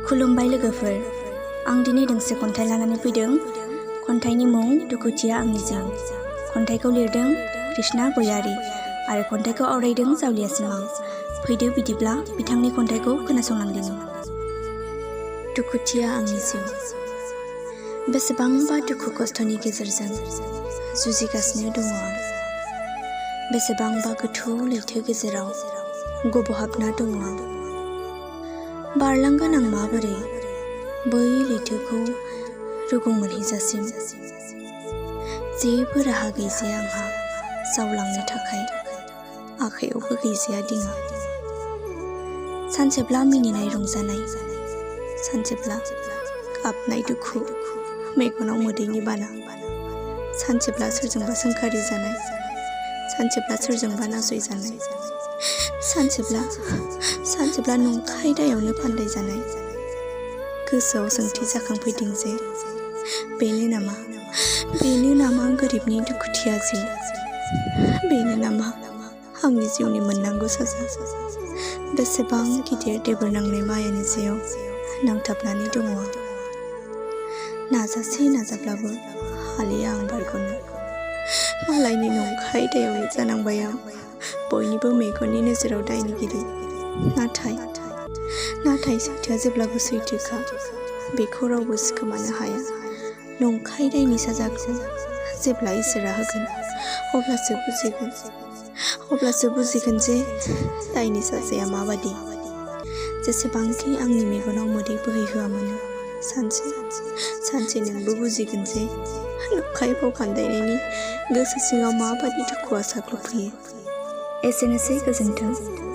खुलुमबाय लोगोफोर, आं दिनै दोंसे खन्थाइ लानानै फैदों। खन्थाइनि मुं दुखुथिया आंनि जिउ। खन्थाइखौ लिरदों कृष्णा गयारी आरो खन्थाइखौ आवरायदों जावलिया सिमां। फैदो बिदिब्ला बिथांनि खन्थाइखौ खोनासंलांदिनि। दुखुथिया आंनि जिउ। बेसेबांबा दुखु खस्थनि गेजेरजों जुजिगासिनो दङ आं। बेसेबांबा गोथौ लैथो गेजेराव गबहाबना दङ आं। बारलांगोन आं माबोरै बै लैथोखौ रुगुं मोनहैजासिम। जेबो राहा गैजाया आंहा जावलांनो थाखाय, आखायावबो गैजाया दिङा। सानसेब्ला मिनिनाय रंजानाय, सानसेब्ला गाबनाय दुखु, मेगनाव मोदैनि बाना। सानसेब्ला सोरजोंबा सोंखारि जानाय, सानसेब्ला सोरजोंबा नासयजानाय, सानसेब्ला नंखाय दायावनो फान्दाय जानाय। गोसोआव सोंथि जाखांफैदों जे बेनो नामा गोरिबनि दुखुथिया जिउ? बेनो नामा आंनि जिउनि मोननांगौ साजा? बेसेबां गिदिर देबोर नांनाय मायानि सायाव नांथाबनानै दङ आं। नाजाब्लाबो हालिया आं बारग'नो। मालायनि नंखाय दायावनो जानांबाय आं, बयनिबो मेगननि नोजोराव दायनिगिरि। नाथाय सैथोआ जेब्लाबो सैथोखा, बेखौ रावबो सिखोमानो हाया। नंखाय दायनि साजाखौ जेब्ला इसोरा होगोन, अब्लासो बुजिगोन जे दायनि साजाया माबादि। जेसेबांखि आंनि मेगनाव मोदै बोहैहोआ मानो, सानसे नोंबो बुजिगोन जे नंखाय फाव फान्दायनायनि गोसो सिङाव माबादि दुखुआ साग्लोबफैयो। एसेनोसै, गोजोन्थों।